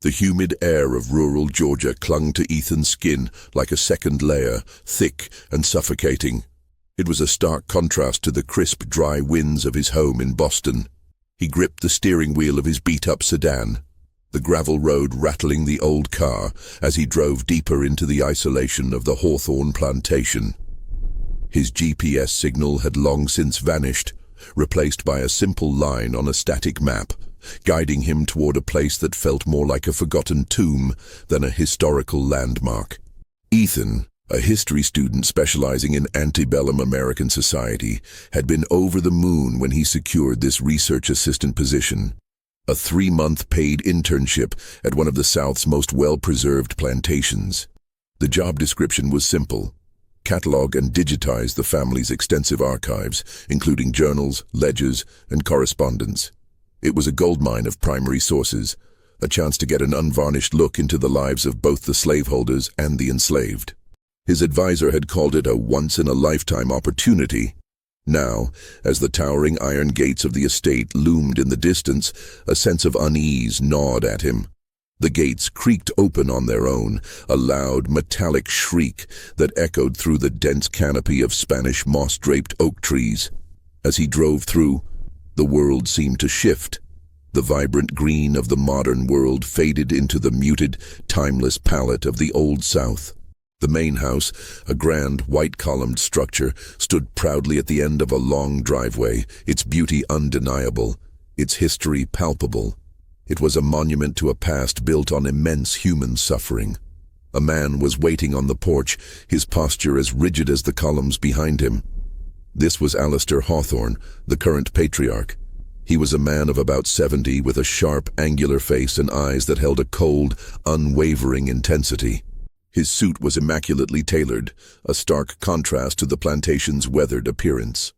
The humid air of rural Georgia clung to Ethan's skin like a second layer, thick and suffocating. It was a stark contrast to the crisp, dry winds of his home in Boston. He gripped the steering wheel of his beat-up sedan, the gravel road rattling the old car as he drove deeper into the isolation of the Hawthorne Plantation. His GPS signal had long since vanished, replaced by a simple line on a static map, guiding him toward a place that felt more like a forgotten tomb than a historical landmark. Ethan, a history student specializing in antebellum American society, had been over the moon when he secured this research assistant position, a 3-month paid internship at one of the South's most well-preserved plantations. The job description was simple: catalog and digitize the family's extensive archives, including journals, ledgers, and correspondence. It was a goldmine of primary sources, a chance to get an unvarnished look into the lives of both the slaveholders and the enslaved. His advisor had called it a once-in-a-lifetime opportunity. Now, as the towering iron gates of the estate loomed in the distance, a sense of unease gnawed at him. The gates creaked open on their own, a loud, metallic shriek that echoed through the dense canopy of Spanish moss-draped oak trees. As he drove through, the world seemed to shift. The vibrant green of the modern world faded into the muted, timeless palette of the Old South. The main house, a grand, white-columned structure, stood proudly at the end of a long driveway, its beauty undeniable, its history palpable. It was a monument to a past built on immense human suffering. A man was waiting on the porch, his posture as rigid as the columns behind him. This was Macabre Hawthorne, the current patriarch. He was a man of about 70 with a sharp, angular face and eyes that held a cold, unwavering intensity. His suit was immaculately tailored, a stark contrast to the plantation's weathered appearance.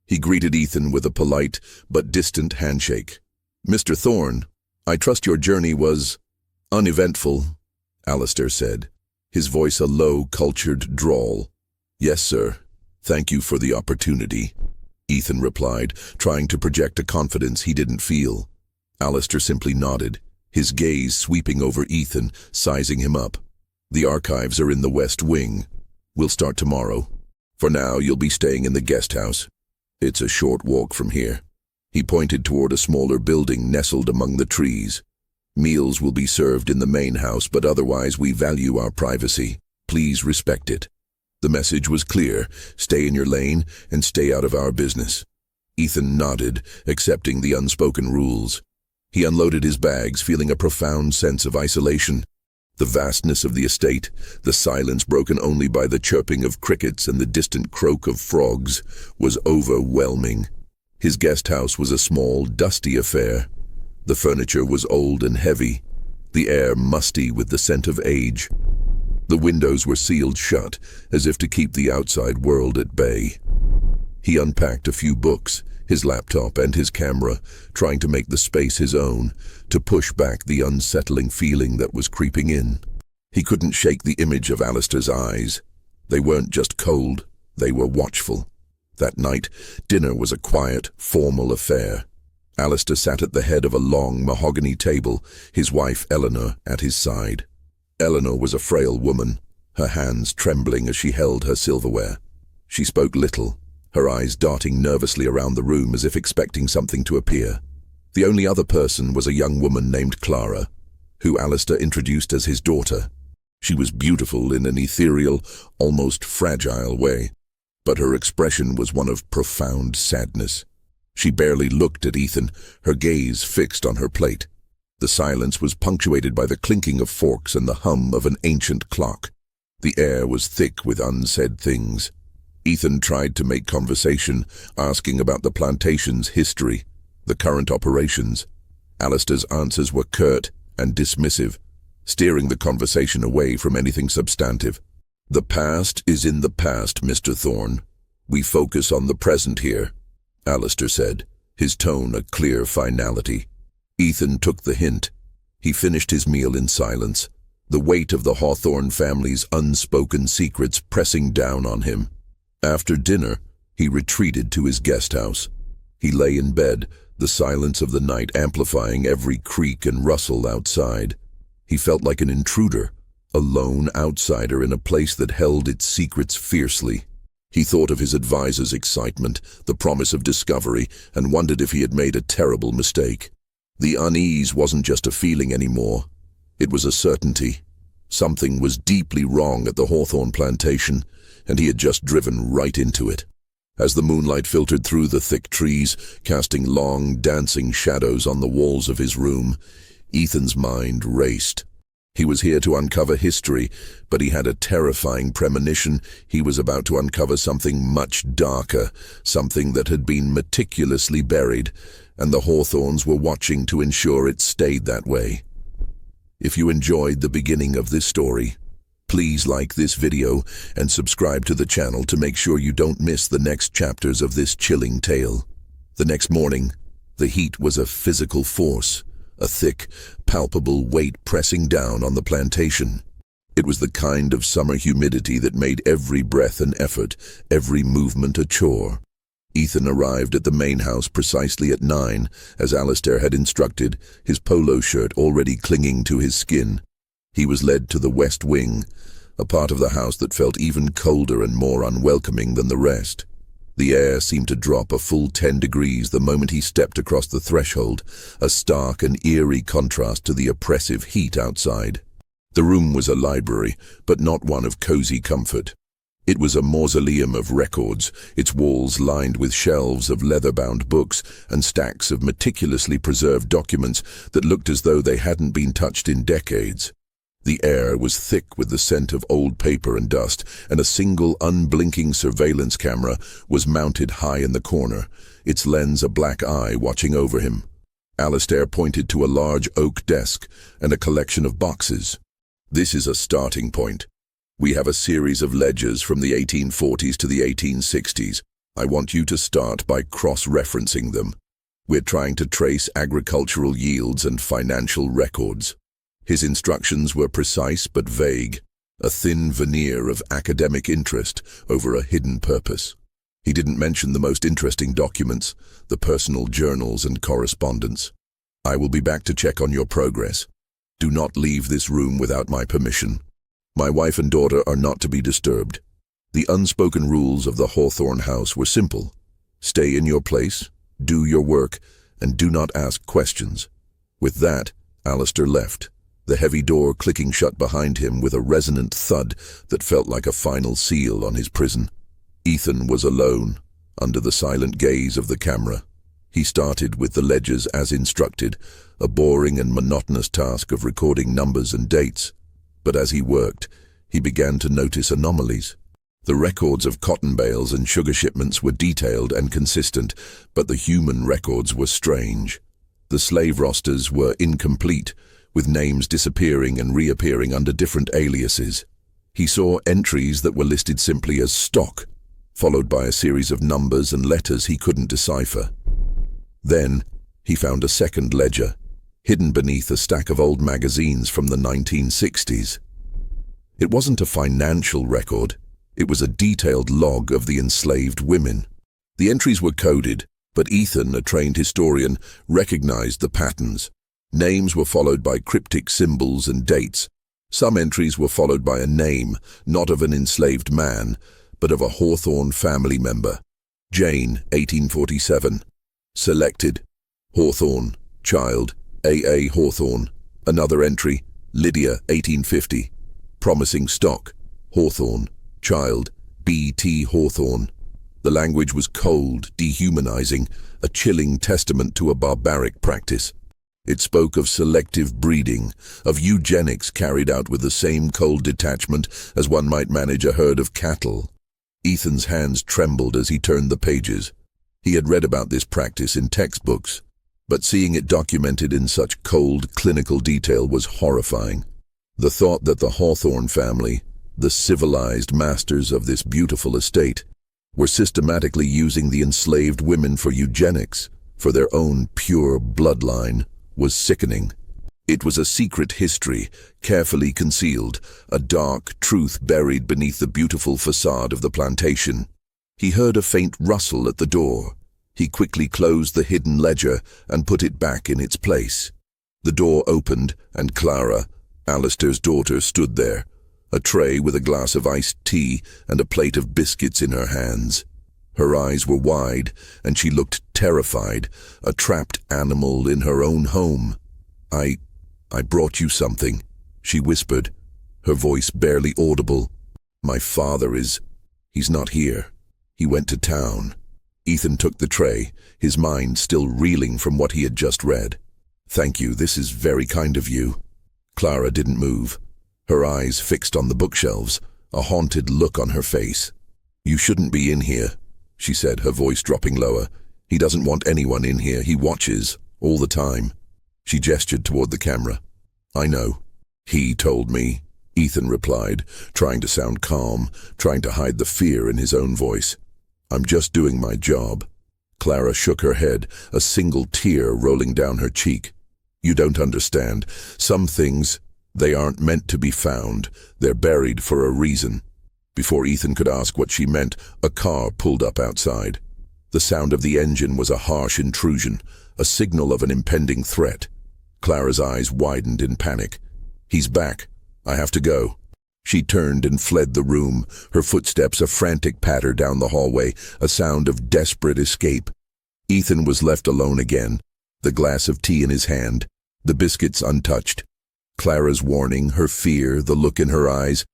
He greeted Ethan with a polite but distant handshake. "Mr. Thorne, I trust your journey was uneventful," Alistair said, his voice a low, cultured drawl. "Yes, sir. Thank you for the opportunity," Ethan replied, trying to project a confidence he didn't feel. Alistair simply nodded, his gaze sweeping over Ethan, sizing him up. "The archives are in the West Wing. We'll start tomorrow. For now, you'll be staying in the guest house. It's a short walk from here." He pointed toward a smaller building nestled among the trees. "Meals will be served in the main house, but otherwise we value our privacy. Please respect it." The message was clear: stay in your lane and stay out of our business. Ethan nodded, accepting the unspoken rules. He unloaded his bags, feeling a profound sense of isolation. The vastness of the estate, the silence broken only by the chirping of crickets and the distant croak of frogs, was overwhelming. His guest house was a small, dusty affair. The furniture was old and heavy, the air musty with the scent of age. The windows were sealed shut, as if to keep the outside world at bay. He unpacked a few books, his laptop and his camera, trying to make the space his own, to push back the unsettling feeling that was creeping in. He couldn't shake the image of Alistair's eyes. They weren't just cold, they were watchful. That night, dinner was a quiet, formal affair. Alistair sat at the head of a long mahogany table, his wife Eleanor at his side. Eleanor was a frail woman, her hands trembling as she held her silverware. She spoke little, her eyes darting nervously around the room as if expecting something to appear. The only other person was a young woman named Clara, who Alistair introduced as his daughter. She was beautiful in an ethereal, almost fragile way, but her expression was one of profound sadness. She barely looked at Ethan, her gaze fixed on her plate. The silence was punctuated by the clinking of forks and the hum of an ancient clock. The air was thick with unsaid things. Ethan tried to make conversation, asking about the plantation's history, the current operations. Alistair's answers were curt and dismissive, steering the conversation away from anything substantive. "The past is in the past, Mr. Thorne. We focus on the present here," Alistair said, his tone a clear finality. Ethan took the hint. He finished his meal in silence, the weight of the Hawthorne family's unspoken secrets pressing down on him. After dinner, he retreated to his guest house. He lay in bed, the silence of the night amplifying every creak and rustle outside. He felt like an intruder, a lone outsider in a place that held its secrets fiercely. He thought of his advisor's excitement, the promise of discovery, and wondered if he had made a terrible mistake. The unease wasn't just a feeling anymore. It was a certainty. Something was deeply wrong at the Hawthorne Plantation, and he had just driven right into it. As the moonlight filtered through the thick trees, casting long, dancing shadows on the walls of his room, Ethan's mind raced. He was here to uncover history, but he had a terrifying premonition he was about to uncover something much darker, something that had been meticulously buried, and the Hawthornes were watching to ensure it stayed that way. If you enjoyed the beginning of this story, please like this video and subscribe to the channel to make sure you don't miss the next chapters of this chilling tale. The next morning, the heat was a physical force, a thick, palpable weight pressing down on the plantation. It was the kind of summer humidity that made every breath an effort, every movement a chore. Ethan arrived at the main house precisely at 9, as Alistair had instructed, his polo shirt already clinging to his skin. He was led to the west wing, a part of the house that felt even colder and more unwelcoming than the rest. The air seemed to drop a full 10 degrees the moment he stepped across the threshold, a stark and eerie contrast to the oppressive heat outside. The room was a library, but not one of cozy comfort. It was a mausoleum of records, its walls lined with shelves of leather-bound books and stacks of meticulously preserved documents that looked as though they hadn't been touched in decades. The air was thick with the scent of old paper and dust, and a single unblinking surveillance camera was mounted high in the corner, its lens a black eye watching over him. Alistair pointed to a large oak desk and a collection of boxes. "This is a starting point. We have a series of ledgers from the 1840s to the 1860s. I want you to start by cross-referencing them. We're trying to trace agricultural yields and financial records." His instructions were precise but vague, a thin veneer of academic interest over a hidden purpose. He didn't mention the most interesting documents, the personal journals and correspondence. "I will be back to check on your progress. Do not leave this room without my permission. My wife and daughter are not to be disturbed." The unspoken rules of the Hawthorne house were simple. Stay in your place, do your work, and do not ask questions. With that, Alistair left, the heavy door clicking shut behind him with a resonant thud that felt like a final seal on his prison. Ethan was alone, under the silent gaze of the camera. He started with the ledgers as instructed, a boring and monotonous task of recording numbers and dates. But as he worked, he began to notice anomalies. The records of cotton bales and sugar shipments were detailed and consistent, but the human records were strange. The slave rosters were incomplete, with names disappearing and reappearing under different aliases. He saw entries that were listed simply as stock, followed by a series of numbers and letters he couldn't decipher. Then, he found a second ledger, hidden beneath a stack of old magazines from the 1960s. It wasn't a financial record, it was a detailed log of the enslaved women. The entries were coded, but Ethan, a trained historian, recognized the patterns. Names were followed by cryptic symbols and dates. Some entries were followed by a name, not of an enslaved man, but of a Hawthorne family member. Jane, 1847. Selected. Hawthorne, child, A.A. Hawthorne. Another entry, Lydia, 1850. Promising stock. Hawthorne, child, B.T. Hawthorne. The language was cold, dehumanizing, a chilling testament to a barbaric practice. It spoke of selective breeding, of eugenics carried out with the same cold detachment as one might manage a herd of cattle. Ethan's hands trembled as he turned the pages. He had read about this practice in textbooks, but seeing it documented in such cold, clinical detail was horrifying. The thought that the Hawthorne family, the civilized masters of this beautiful estate, were systematically using the enslaved women for eugenics, for their own pure bloodline, was sickening. It was a secret history, carefully concealed, a dark truth buried beneath the beautiful facade of the plantation. He heard a faint rustle at the door. He quickly closed the hidden ledger and put it back in its place. The door opened, and Clara, Alistair's daughter stood there, a tray with a glass of iced tea and a plate of biscuits in her hands. Her eyes were wide, and she looked terrified, a trapped animal in her own home. I brought you something," she whispered, her voice barely audible. "My father he's not here. He went to town." Ethan took the tray, his mind still reeling from what he had just read. "Thank you, this is very kind of you." Clara didn't move, her eyes fixed on the bookshelves, a haunted look on her face. "You shouldn't be in here," she said, her voice dropping lower. "He doesn't want anyone in here. He watches, all the time." She gestured toward the camera. "I know. He told me," Ethan replied, trying to sound calm, trying to hide the fear in his own voice. "I'm just doing my job." Clara shook her head, a single tear rolling down her cheek. "You don't understand. Some things, they aren't meant to be found. They're buried for a reason." Before Ethan could ask what she meant, a car pulled up outside. The sound of the engine was a harsh intrusion, a signal of an impending threat. Clara's eyes widened in panic. "He's back. I have to go." She turned and fled the room, her footsteps a frantic patter down the hallway, a sound of desperate escape. Ethan was left alone again, the glass of tea in his hand, the biscuits untouched. Clara's warning, her fear, the look in her eyes,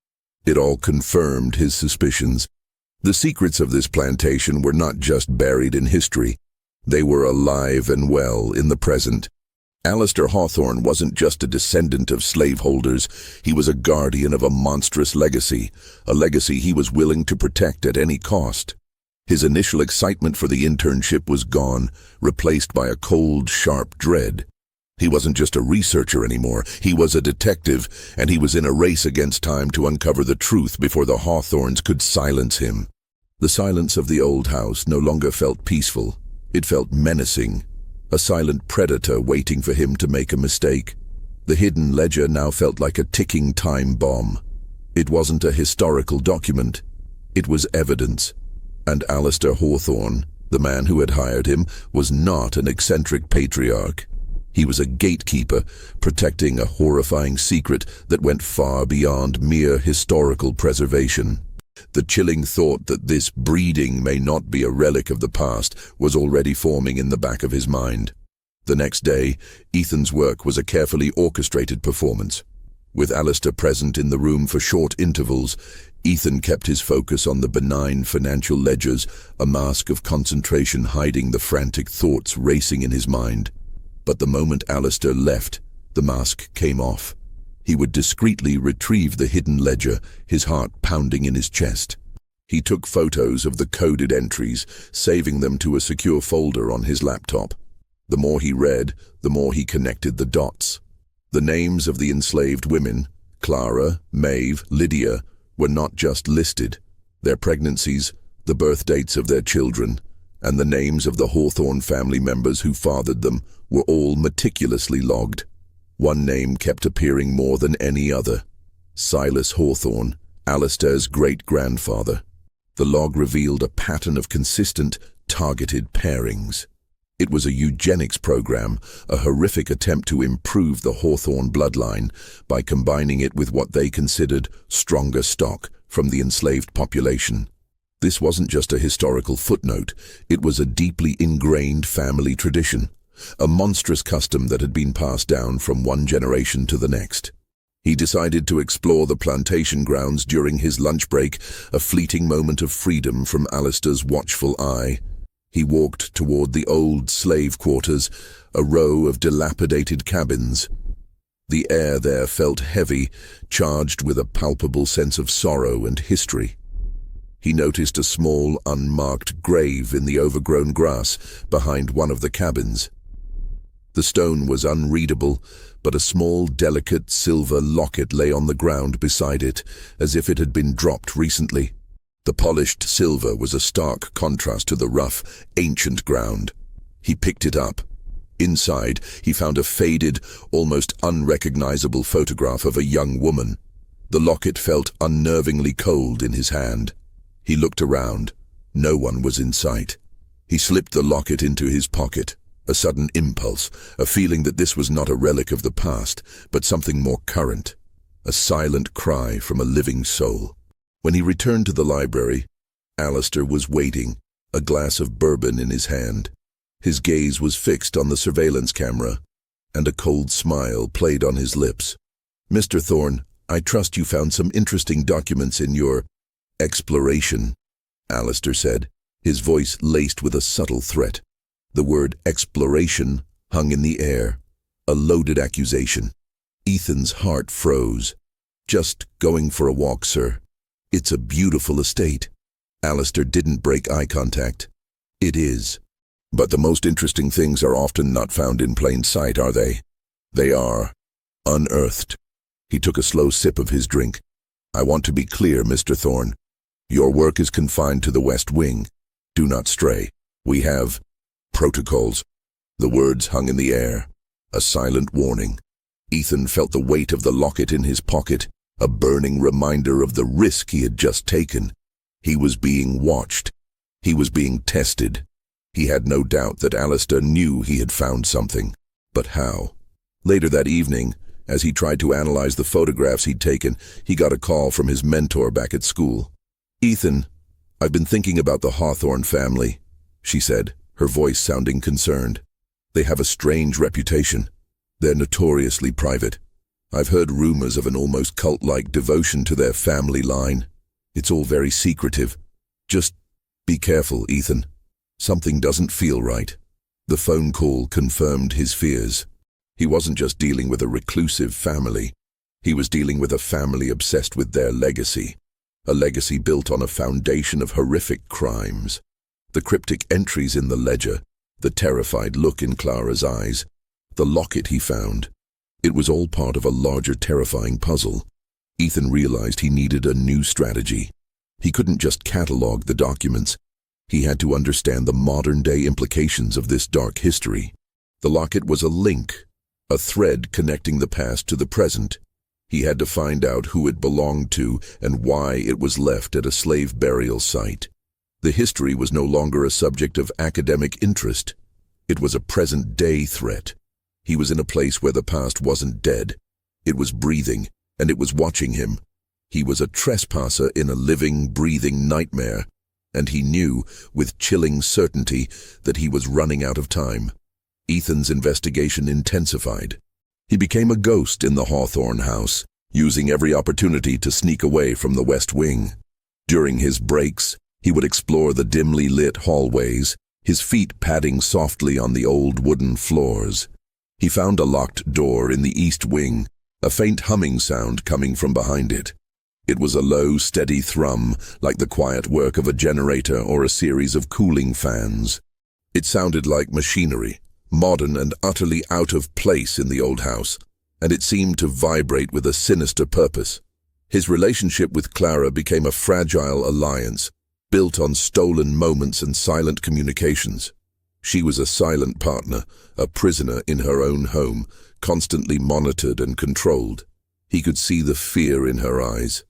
it all confirmed his suspicions. The secrets of this plantation were not just buried in history. They were alive and well in the present. Alistair Hawthorne wasn't just a descendant of slaveholders, he was a guardian of a monstrous legacy, a legacy he was willing to protect at any cost. His initial excitement for the internship was gone, replaced by a cold, sharp dread. He wasn't just a researcher anymore, he was a detective, and he was in a race against time to uncover the truth before the Hawthornes could silence him. The silence of the old house no longer felt peaceful, it felt menacing. A silent predator waiting for him to make a mistake. The hidden ledger now felt like a ticking time bomb. It wasn't a historical document. It was evidence. And Alistair Hawthorne, the man who had hired him, was not an eccentric patriarch. He was a gatekeeper, protecting a horrifying secret that went far beyond mere historical preservation. The chilling thought that this breeding may not be a relic of the past was already forming in the back of his mind. The next day, Ethan's work was a carefully orchestrated performance. With Alistair present in the room for short intervals, Ethan kept his focus on the benign financial ledgers, a mask of concentration hiding the frantic thoughts racing in his mind. But the moment Alistair left, the mask came off. He would discreetly retrieve the hidden ledger, his heart pounding in his chest. He took photos of the coded entries, saving them to a secure folder on his laptop. The more he read, the more he connected the dots. The names of the enslaved women, Clara, Maeve, Lydia, were not just listed. Their pregnancies, the birth dates of their children, and the names of the Hawthorne family members who fathered them were all meticulously logged. One name kept appearing more than any other: Silas Hawthorne, Alistair's great-grandfather. The log revealed a pattern of consistent, targeted pairings. It was a eugenics program, a horrific attempt to improve the Hawthorne bloodline by combining it with what they considered stronger stock from the enslaved population. This wasn't just a historical footnote, it was a deeply ingrained family tradition, a monstrous custom that had been passed down from one generation to the next. He decided to explore the plantation grounds during his lunch break, a fleeting moment of freedom from Alistair's watchful eye. He walked toward the old slave quarters, a row of dilapidated cabins. The air there felt heavy, charged with a palpable sense of sorrow and history. He noticed a small, unmarked grave in the overgrown grass behind one of the cabins. The stone was unreadable, but a small, delicate silver locket lay on the ground beside it, as if it had been dropped recently. The polished silver was a stark contrast to the rough, ancient ground. He picked it up. Inside, he found a faded, almost unrecognizable photograph of a young woman. The locket felt unnervingly cold in his hand. He looked around. No one was in sight. He slipped the locket into his pocket. A sudden impulse, a feeling that this was not a relic of the past, but something more current. a silent cry from a living soul. When he returned to the library, Alistair was waiting, a glass of bourbon in his hand. His gaze was fixed on the surveillance camera, and a cold smile played on his lips. "Mr. Thorne, I trust you found some interesting documents in your exploration," Alistair said, his voice laced with a subtle threat. The word exploration hung in the air, a loaded accusation. Ethan's heart froze. "Just going for a walk, sir. It's a beautiful estate." Alistair didn't break eye contact. "It is. But the most interesting things are often not found in plain sight, are they? They are unearthed." He took a slow sip of his drink. "I want to be clear, Mr. Thorne. Your work is confined to the West Wing. Do not stray. We have protocols." The words hung in the air, a silent warning. Ethan felt the weight of the locket in his pocket, a burning reminder of the risk he had just taken. He was being watched. He was being tested. He had no doubt that Alistair knew he had found something. But how? Later that evening, as he tried to analyze the photographs he'd taken, he got a call from his mentor back at school. "Ethan, I've been thinking about the Hawthorne family," she said, her voice sounding concerned. "They have a strange reputation. They're notoriously private. I've heard rumors of an almost cult-like devotion to their family line. It's all very secretive. Just be careful, Ethan. Something doesn't feel right." The phone call confirmed his fears. He wasn't just dealing with a reclusive family. He was dealing with a family obsessed with their legacy. A legacy built on a foundation of horrific crimes. The cryptic entries in the ledger, the terrified look in Clara's eyes, the locket he found. It was all part of a larger terrifying puzzle. Ethan realized he needed a new strategy. He couldn't just catalog the documents. He had to understand the modern-day implications of this dark history. The locket was a link, a thread connecting the past to the present. He had to find out who it belonged to and why it was left at a slave burial site. The history was no longer a subject of academic interest. It was a present-day threat. He was in a place where the past wasn't dead. It was breathing, and it was watching him. He was a trespasser in a living, breathing nightmare, and he knew, with chilling certainty, that he was running out of time. Ethan's investigation intensified. He became a ghost in the Hawthorne house, using every opportunity to sneak away from the West Wing. During his breaks, he would explore the dimly lit hallways, his feet padding softly on the old wooden floors. He found a locked door in the East Wing, a faint humming sound coming from behind it. It was a low, steady thrum, like the quiet work of a generator or a series of cooling fans. It sounded like machinery, modern and utterly out of place in the old house, and it seemed to vibrate with a sinister purpose. His relationship with Clara became a fragile alliance, built on stolen moments and silent communications. She was a silent partner, a prisoner in her own home, constantly monitored and controlled. He could see the fear in her eyes,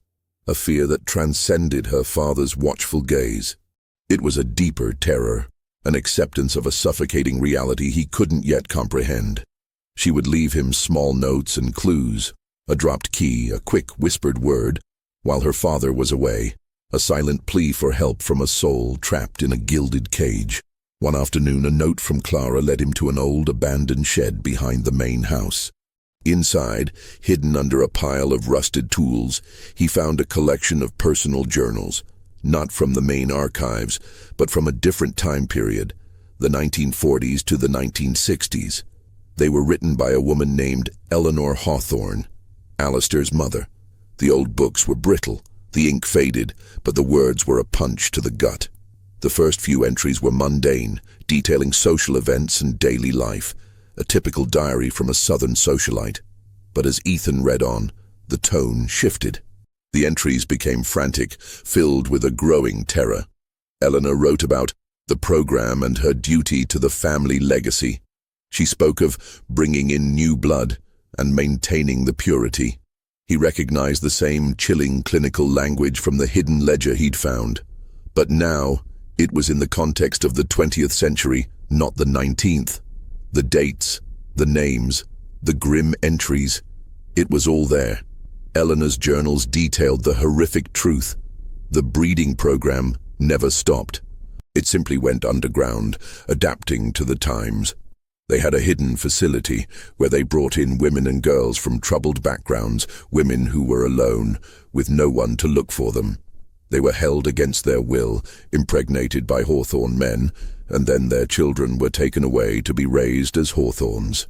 a fear that transcended her father's watchful gaze. It was a deeper terror, an acceptance of a suffocating reality he couldn't yet comprehend. She would leave him small notes and clues, a dropped key, a quick whispered word, while her father was away, a silent plea for help from a soul trapped in a gilded cage. One afternoon, a note from Clara led him to an old abandoned shed behind the main house. Inside, hidden under a pile of rusted tools, he found a collection of personal journals, not from the main archives, but from a different time period, the 1940s to the 1960s. They were written by a woman named Eleanor Hawthorne, Alistair's mother. The old books were brittle, the ink faded, but the words were a punch to the gut. The first few entries were mundane, detailing social events and daily life, a typical diary from a southern socialite. But as Ethan read on, the tone shifted. The entries became frantic, filled with a growing terror. Eleanor wrote about the program and her duty to the family legacy. She spoke of bringing in new blood and maintaining the purity. He recognized the same chilling clinical language from the hidden ledger he'd found. But now, it was in the context of the 20th century, not the 19th. The dates, the names, the grim entries, it was all there. Eleanor's journals detailed the horrific truth. The breeding program never stopped. It simply went underground, adapting to the times. They had a hidden facility where they brought in women and girls from troubled backgrounds, women who were alone, with no one to look for them. They were held against their will, impregnated by Hawthorne men, and then their children were taken away to be raised as Hawthornes.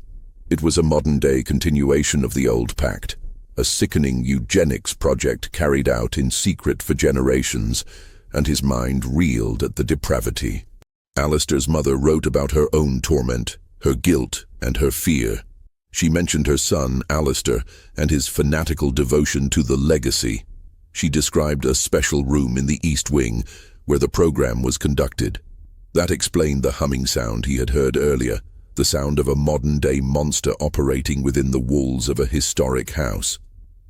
It was a modern-day continuation of the old Pact, a sickening eugenics project carried out in secret for generations, and his mind reeled at the depravity. Alistair's mother wrote about her own torment, her guilt, and her fear. She mentioned her son, Alistair, and his fanatical devotion to the legacy. She described a special room in the East Wing where the program was conducted. That explained the humming sound he had heard earlier, the sound of a modern-day monster operating within the walls of a historic house.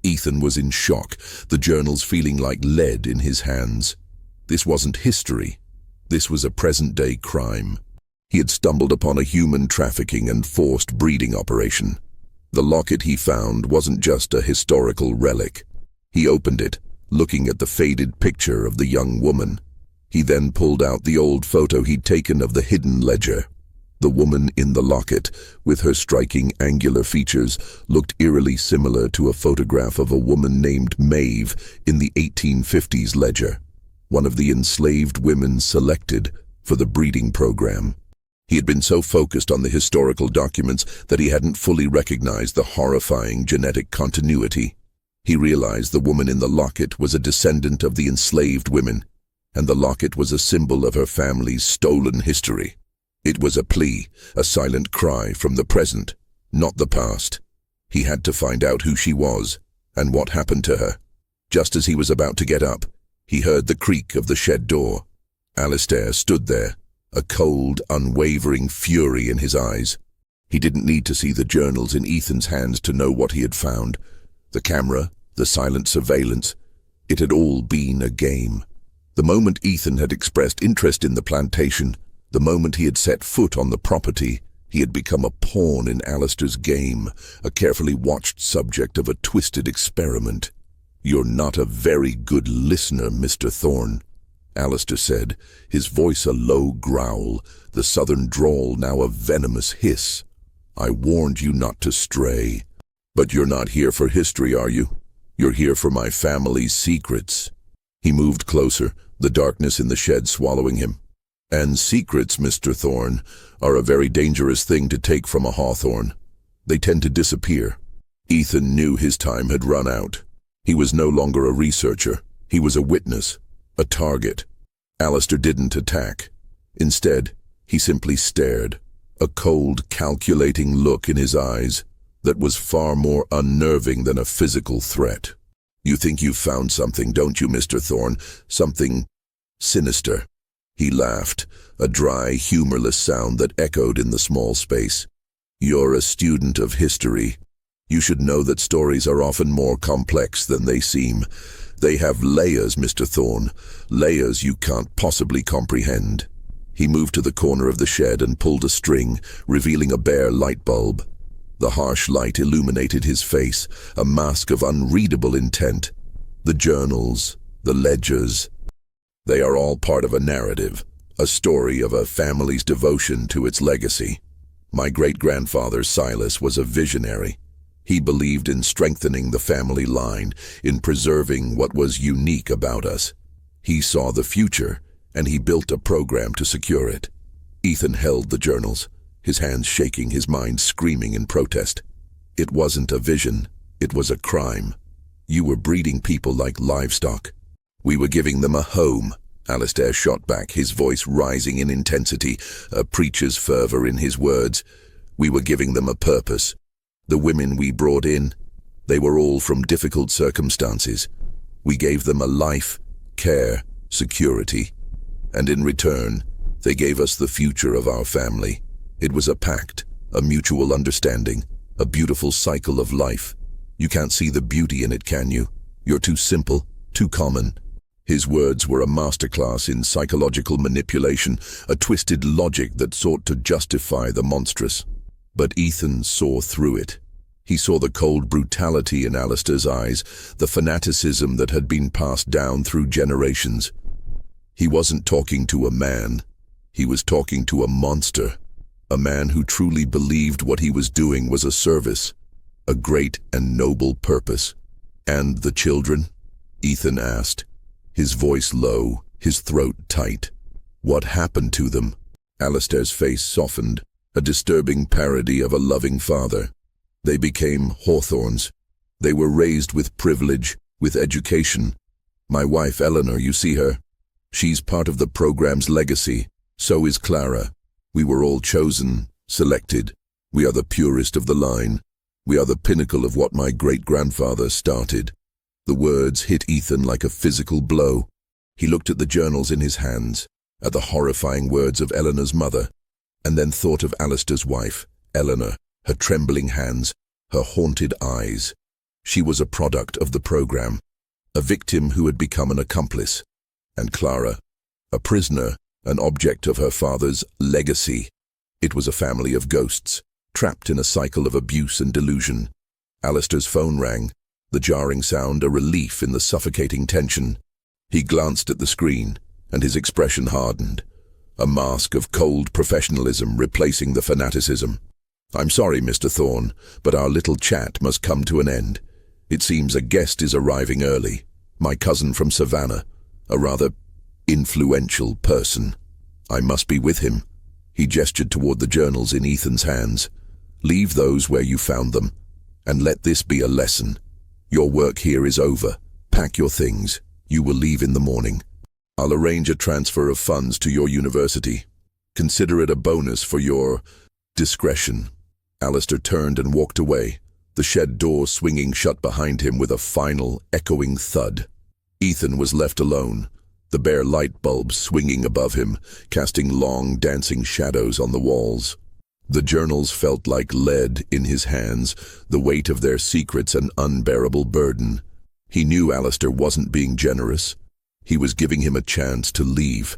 Ethan was in shock, the journals feeling like lead in his hands. This wasn't history. This was a present-day crime. He had stumbled upon a human trafficking and forced breeding operation. The locket he found wasn't just a historical relic. He opened it, looking at the faded picture of the young woman. He then pulled out the old photo he'd taken of the hidden ledger. The woman in the locket, with her striking angular features, looked eerily similar to a photograph of a woman named Maeve in the 1850s ledger, one of the enslaved women selected for the breeding program. He had been so focused on the historical documents that he hadn't fully recognized the horrifying genetic continuity. He realized the woman in the locket was a descendant of the enslaved women, and the locket was a symbol of her family's stolen history. It was a plea, a silent cry from the present, not the past. He had to find out who she was, and what happened to her. Just as he was about to get up, he heard the creak of the shed door. Alistair stood there, a cold, unwavering fury in his eyes. He didn't need to see the journals in Ethan's hands to know what he had found. The camera, the silent surveillance, it had all been a game. The moment Ethan had expressed interest in the plantation, the moment he had set foot on the property, he had become a pawn in Alistair's game, a carefully watched subject of a twisted experiment. "You're not a very good listener, Mr. Thorne," Alistair said, his voice a low growl, the southern drawl now a venomous hiss. "I warned you not to stray. But you're not here for history, are you? You're here for my family's secrets." He moved closer, the darkness in the shed swallowing him. "And secrets, Mr. Thorne, are a very dangerous thing to take from a Hawthorne. They tend to disappear." Ethan knew his time had run out. He was no longer a researcher. He was a witness, a target. Alistair didn't attack. Instead, he simply stared, a cold, calculating look in his eyes that was far more unnerving than a physical threat. "You think you've found something, don't you, Mr. Thorne? Something sinister." He laughed, a dry, humorless sound that echoed in the small space. "You're a student of history. You should know that stories are often more complex than they seem. They have layers, Mr. Thorne, layers you can't possibly comprehend." He moved to the corner of the shed and pulled a string, revealing a bare light bulb. The harsh light illuminated his face, a mask of unreadable intent. The journals, the ledgers, they are all part of a narrative, a story of a family's devotion to its legacy. My great-grandfather, Silas, was a visionary. He believed in strengthening the family line, in preserving what was unique about us. He saw the future, and he built a program to secure it. Ethan held the journals, his hands shaking, his mind screaming in protest. It wasn't a vision, it was a crime. You were breeding people like livestock. We were giving them a home, Alistair shot back, his voice rising in intensity, a preacher's fervor in his words. We were giving them a purpose. The women we brought in, they were all from difficult circumstances. We gave them a life, care, security, and in return, they gave us the future of our family. It was a pact, a mutual understanding, a beautiful cycle of life. You can't see the beauty in it, can you? You're too simple, too common. His words were a masterclass in psychological manipulation, a twisted logic that sought to justify the monstrous. But Ethan saw through it. He saw the cold brutality in Alistair's eyes, the fanaticism that had been passed down through generations. He wasn't talking to a man. He was talking to a monster. A man who truly believed what he was doing was a service, a great and noble purpose. "And the children?" Ethan asked, his voice low, his throat tight. "What happened to them?" Alistair's face softened, a disturbing parody of a loving father. "They became Hawthornes. They were raised with privilege, with education. My wife, Eleanor, you see her? She's part of the program's legacy. So is Clara. We were all chosen, selected. We are the purest of the line. We are the pinnacle of what my great-grandfather started." The words hit Ethan like a physical blow. He looked at the journals in his hands, at the horrifying words of Eleanor's mother, and then thought of Alistair's wife, Eleanor, her trembling hands, her haunted eyes. She was a product of the program, a victim who had become an accomplice. And Clara, a prisoner, an object of her father's legacy. It was a family of ghosts, trapped in a cycle of abuse and delusion. Alistair's phone rang, the jarring sound a relief in the suffocating tension. He glanced at the screen, and his expression hardened, a mask of cold professionalism replacing the fanaticism. "I'm sorry, Mr. Thorne, but our little chat must come to an end. It seems a guest is arriving early. My cousin from Savannah, a rather influential person. I must be with him." He gestured toward the journals in Ethan's hands. "Leave those where you found them, and let this be a lesson. Your work here is over. Pack your things. You will leave in the morning. I'll arrange a transfer of funds to your university. Consider it a bonus for your discretion." Alistair turned and walked away, the shed door swinging shut behind him with a final, echoing thud. Ethan was left alone, the bare light bulbs swinging above him, casting long, dancing shadows on the walls. The journals felt like lead in his hands, the weight of their secrets an unbearable burden. He knew Alistair wasn't being generous. He was giving him a chance to leave,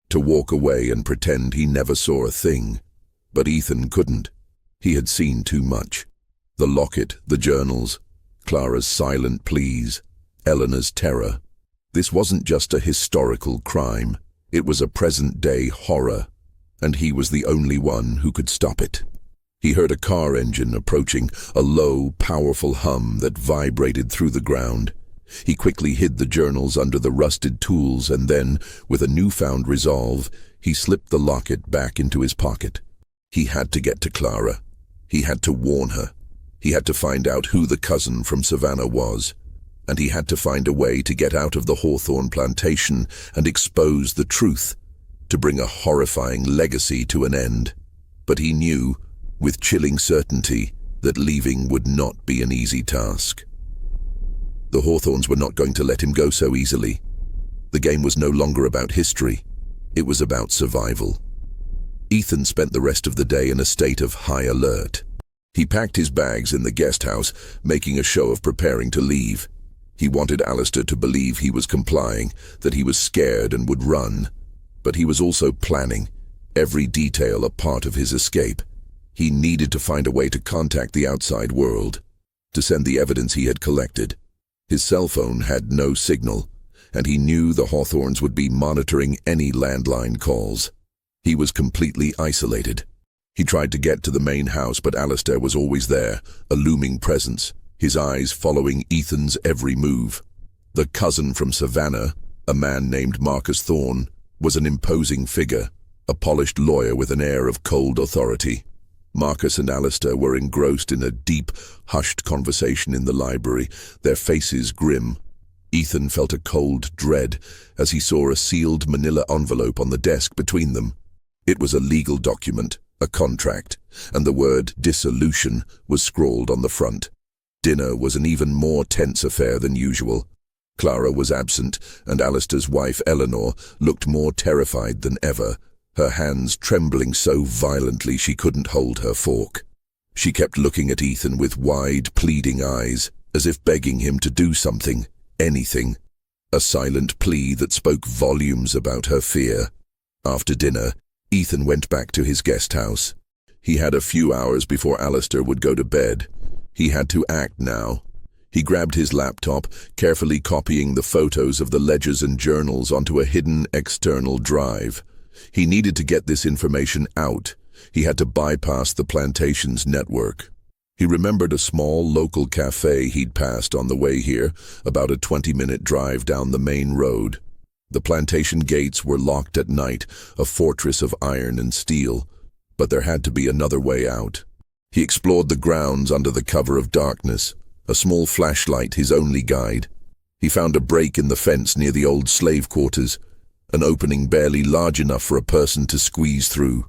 to walk away and pretend he never saw a thing. But Ethan couldn't. He had seen too much. The locket, the journals, Clara's silent pleas, Eleanor's terror. This wasn't just a historical crime. It was a present-day horror, and he was the only one who could stop it. He heard a car engine approaching, a low, powerful hum that vibrated through the ground. He quickly hid the journals under the rusted tools and then, with a newfound resolve, he slipped the locket back into his pocket. He had to get to Clara. He had to warn her. He had to find out who the cousin from Savannah was. And he had to find a way to get out of the Hawthorne Plantation and expose the truth, to bring a horrifying legacy to an end. But he knew, with chilling certainty, that leaving would not be an easy task. The Hawthornes were not going to let him go so easily. The game was no longer about history. It was about survival. Ethan spent the rest of the day in a state of high alert. He packed his bags in the guest house, making a show of preparing to leave. He wanted Alistair to believe he was complying, that he was scared and would run. But he was also planning, every detail a part of his escape. He needed to find a way to contact the outside world, to send the evidence he had collected. His cell phone had no signal, and he knew the Hawthornes would be monitoring any landline calls. He was completely isolated. He tried to get to the main house, but Alistair was always there, a looming presence, his eyes following Ethan's every move. The cousin from Savannah, a man named Marcus Thorne, was an imposing figure, a polished lawyer with an air of cold authority. Marcus and Alistair were engrossed in a deep, hushed conversation in the library, their faces grim. Ethan felt a cold dread as he saw a sealed manila envelope on the desk between them. It was a legal document, a contract, and the word dissolution was scrawled on the front. Dinner was an even more tense affair than usual. Clara was absent, and Alistair's wife, Eleanor, looked more terrified than ever, her hands trembling so violently she couldn't hold her fork. She kept looking at Ethan with wide, pleading eyes, as if begging him to do something, anything. A silent plea that spoke volumes about her fear. After dinner, Ethan went back to his guest house. He had a few hours before Alistair would go to bed. He had to act now. He grabbed his laptop, carefully copying the photos of the ledgers and journals onto a hidden external drive. He needed to get this information out. He had to bypass the plantation's network. He remembered a small local cafe he'd passed on the way here, about a 20-minute drive down the main road. The plantation gates were locked at night, a fortress of iron and steel, but there had to be another way out. He explored the grounds under the cover of darkness, a small flashlight his only guide. He found a break in the fence near the old slave quarters, an opening barely large enough for a person to squeeze through.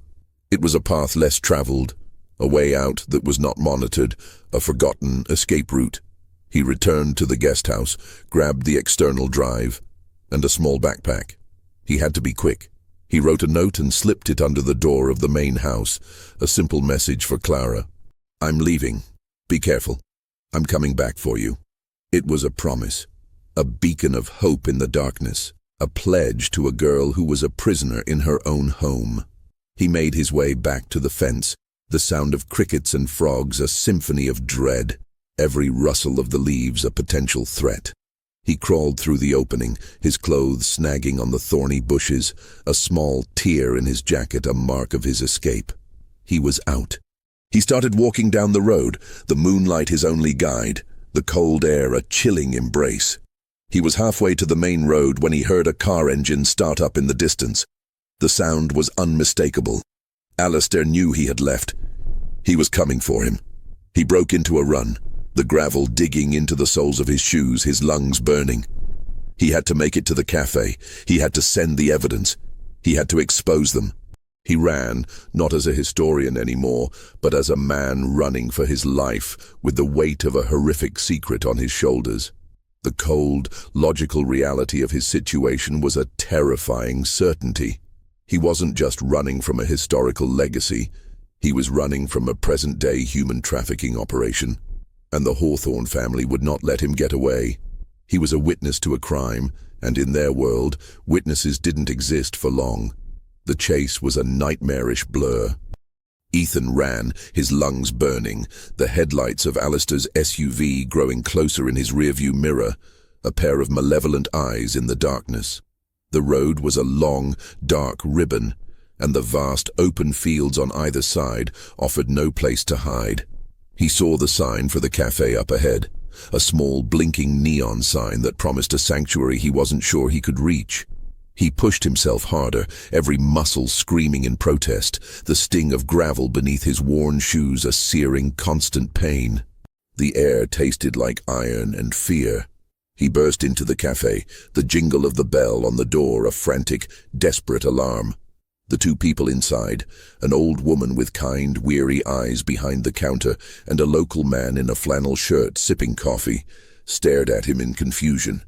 It was a path less traveled, a way out that was not monitored, a forgotten escape route. He returned to the guest house, grabbed the external drive, and a small backpack. He had to be quick. He wrote a note and slipped it under the door of the main house, a simple message for Clara. "I'm leaving. Be careful. I'm coming back for you." It was a promise, a beacon of hope in the darkness, a pledge to a girl who was a prisoner in her own home. He made his way back to the fence, the sound of crickets and frogs a symphony of dread, every rustle of the leaves a potential threat. He crawled through the opening, his clothes snagging on the thorny bushes, a small tear in his jacket a mark of his escape. He was out. He started walking down the road, the moonlight his only guide, the cold air a chilling embrace. He was halfway to the main road when he heard a car engine start up in the distance. The sound was unmistakable. Alistair knew he had left. He was coming for him. He broke into a run, the gravel digging into the soles of his shoes, his lungs burning. He had to make it to the cafe. He had to send the evidence. He had to expose them. He ran, not as a historian anymore, but as a man running for his life, with the weight of a horrific secret on his shoulders. The cold, logical reality of his situation was a terrifying certainty. He wasn't just running from a historical legacy. He was running from a present-day human trafficking operation. And the Hawthorne family would not let him get away. He was a witness to a crime, and in their world, witnesses didn't exist for long. The chase was a nightmarish blur. Ethan ran, his lungs burning, the headlights of Alistair's SUV growing closer in his rearview mirror, a pair of malevolent eyes in the darkness. The road was a long, dark ribbon, and the vast open fields on either side offered no place to hide. He saw the sign for the cafe up ahead, a small blinking neon sign that promised a sanctuary he wasn't sure he could reach. He pushed himself harder, every muscle screaming in protest, the sting of gravel beneath his worn shoes a searing, constant pain. The air tasted like iron and fear. He burst into the cafe, the jingle of the bell on the door a frantic, desperate alarm. The two people inside, an old woman with kind, weary eyes behind the counter and a local man in a flannel shirt sipping coffee, stared at him in confusion.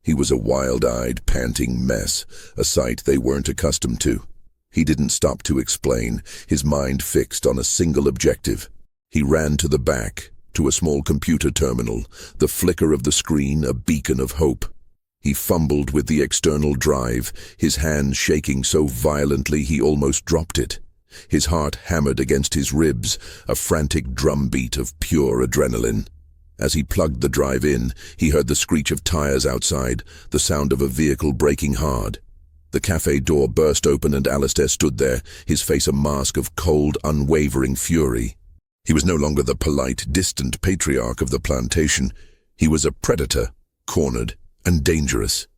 He was a wild-eyed, panting mess, a sight they weren't accustomed to. He didn't stop to explain, his mind fixed on a single objective. He ran to the back, to a small computer terminal, the flicker of the screen a beacon of hope. He fumbled with the external drive, his hand shaking so violently he almost dropped it. His heart hammered against his ribs, a frantic drumbeat of pure adrenaline. As he plugged the drive in, he heard the screech of tires outside, the sound of a vehicle braking hard. The cafe door burst open and Alistair stood there, his face a mask of cold, unwavering fury. He was no longer the polite, distant patriarch of the plantation. He was a predator, cornered and dangerous.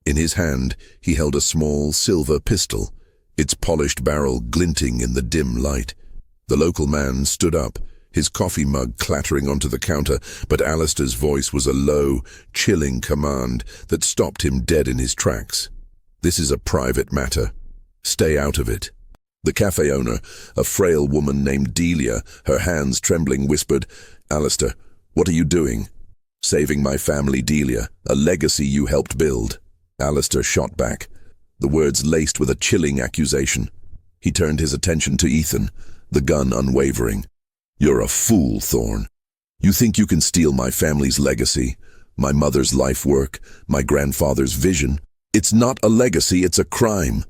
In his hand, he held a small silver pistol, its polished barrel glinting in the dim light. The local man stood up, his coffee mug clattering onto the counter, but Alistair's voice was a low, chilling command that stopped him dead in his tracks. "This is a private matter. Stay out of it." The cafe owner, a frail woman named Delia, her hands trembling, whispered, "Alistair, what are you doing?" "Saving my family, Delia, a legacy you helped build." Alistair shot back, the words laced with a chilling accusation. He turned his attention to Ethan, the gun unwavering. "You're a fool, Thorne. You think you can steal my family's legacy, my mother's life work, my grandfather's vision? It's not a legacy, it's a crime."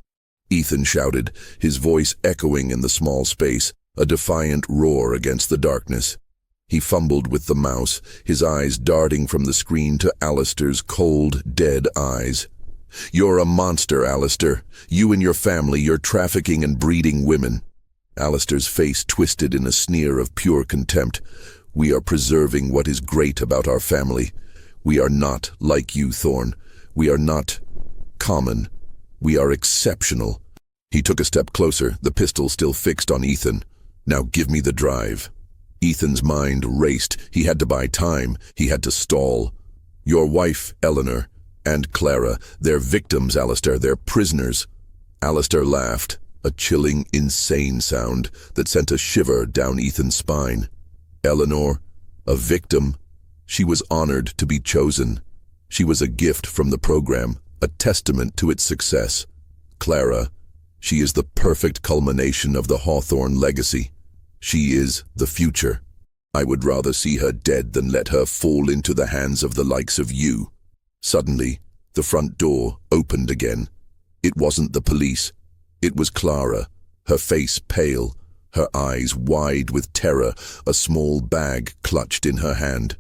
Ethan shouted, his voice echoing in the small space, a defiant roar against the darkness. He fumbled with the mouse, his eyes darting from the screen to Alistair's cold, dead eyes. "You're a monster, Alistair. You and your family, you're trafficking and breeding women." Alistair's face twisted in a sneer of pure contempt. "We are preserving what is great about our family. We are not like you, Thorne. We are not common. We are exceptional." He took a step closer, the pistol still fixed on Ethan. "Now give me the drive." Ethan's mind raced. He had to buy time. He had to stall. "Your wife, Eleanor, and Clara, they're victims, Alistair. They're prisoners." Alistair laughed, a chilling, insane sound that sent a shiver down Ethan's spine. Eleanor, a victim? She was honored to be chosen. She was a gift from the program, a testament to its success. Clara, she is the perfect culmination of the Hawthorne legacy. She is the future. I would rather see her dead than let her fall into the hands of the likes of you. Suddenly, the front door opened again. It wasn't the police. It was Clara, her face pale, her eyes wide with terror, a small bag clutched in her hand.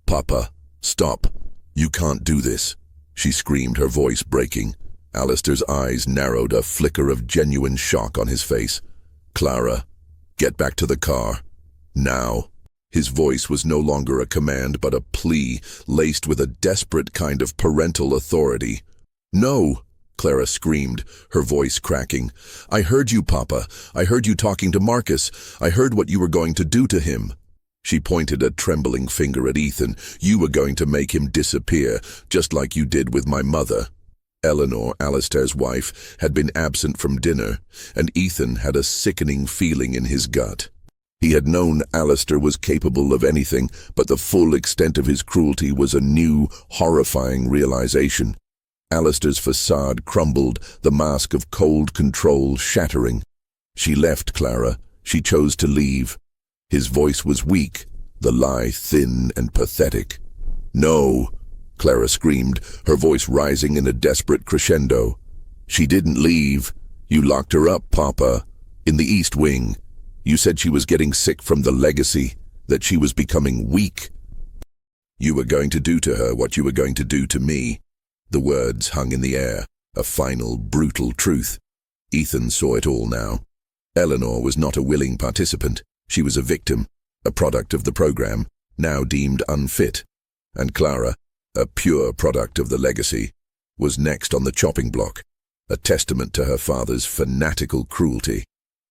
"Papa, stop. You can't do this," she screamed, her voice breaking. Alistair's eyes narrowed, a flicker of genuine shock on his face. "Clara, get back to the car. Now." His voice was no longer a command, but a plea, laced with a desperate kind of parental authority. "No!" Clara screamed, her voice cracking. "I heard you, Papa. I heard you talking to Marcus. I heard what you were going to do to him." She pointed a trembling finger at Ethan. "You were going to make him disappear, just like you did with my mother." Eleanor, Alistair's wife, had been absent from dinner, and Ethan had a sickening feeling in his gut. He had known Alistair was capable of anything, but the full extent of his cruelty was a new, horrifying realization. Alistair's facade crumbled, the mask of cold control shattering. She left Clara. She chose to leave. His voice was weak, the lie thin and pathetic. "No!" Clara screamed, her voice rising in a desperate crescendo. "She didn't leave. You locked her up, Papa, in the East Wing. You said she was getting sick from the legacy, that she was becoming weak. You were going to do to her what you were going to do to me." The words hung in the air, a final, brutal truth. Ethan saw it all now. Eleanor was not a willing participant. She was a victim, a product of the program, now deemed unfit. And Clara, a pure product of the legacy, was next on the chopping block, a testament to her father's fanatical cruelty.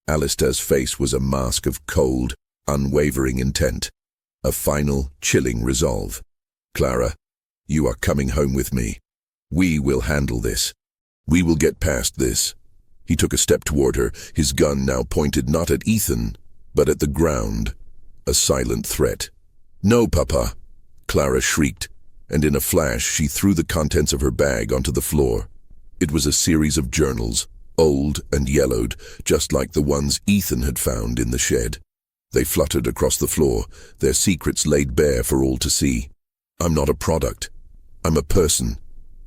Alistair's face was a mask of cold, unwavering intent, a final, chilling resolve. "Clara, you are coming home with me. We will handle this. We will get past this." He took a step toward her, his gun now pointed not at Ethan, but at the ground, a silent threat. "No, Papa!" Clara shrieked, and in a flash she threw the contents of her bag onto the floor. It was a series of journals, old and yellowed, just like the ones Ethan had found in the shed. They fluttered across the floor, their secrets laid bare for all to see. "I'm not a product. I'm a person.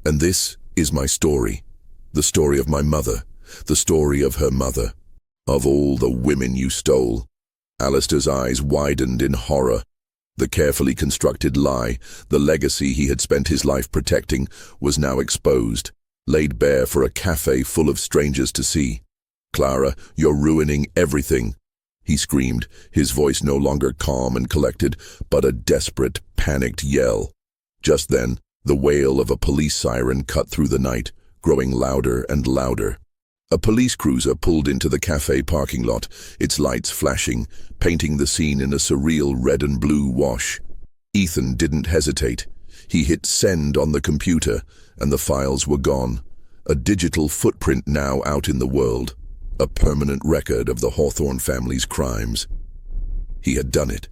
And this is my story. The story of my mother. The story of her mother. Of all the women you stole." Alistair's eyes widened in horror. The carefully constructed lie, the legacy he had spent his life protecting, was now exposed, laid bare for a cafe full of strangers to see. "Clara, you're ruining everything," he screamed, his voice no longer calm and collected, but a desperate, panicked yell. Just then, the wail of a police siren cut through the night, growing louder and louder. A police cruiser pulled into the cafe parking lot, its lights flashing, painting the scene in a surreal red and blue wash. Ethan didn't hesitate. He hit send on the computer, and the files were gone. A digital footprint now out in the world, a permanent record of the Hawthorne family's crimes. He had done it.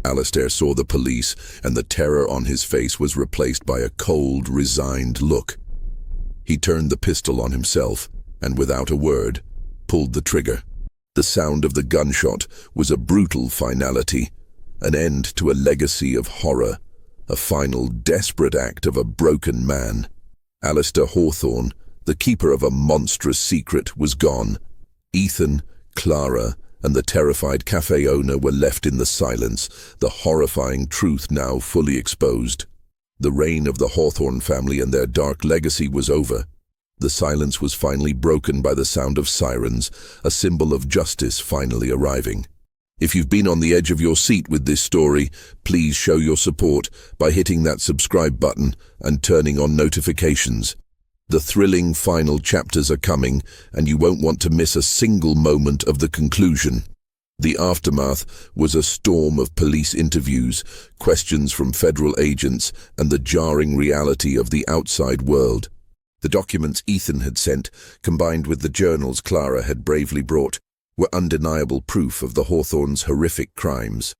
Alistair saw the police, and the terror on his face was replaced by a cold, resigned look. He turned the pistol on himself, and without a word, pulled the trigger. The sound of the gunshot was a brutal finality, an end to a legacy of horror, a final desperate act of a broken man. Alistair Hawthorne, the keeper of a monstrous secret, was gone. Ethan, Clara, and the terrified cafe owner were left in the silence, the horrifying truth now fully exposed. The reign of the Hawthorne family and their dark legacy was over. The silence was finally broken by the sound of sirens, a symbol of justice finally arriving. If you've been on the edge of your seat with this story, please show your support by hitting that subscribe button and turning on notifications. The thrilling final chapters are coming, and you won't want to miss a single moment of the conclusion. The aftermath was a storm of police interviews, questions from federal agents, and the jarring reality of the outside world. The documents Ethan had sent, combined with the journals Clara had bravely brought, were undeniable proof of the Hawthornes' horrific crimes.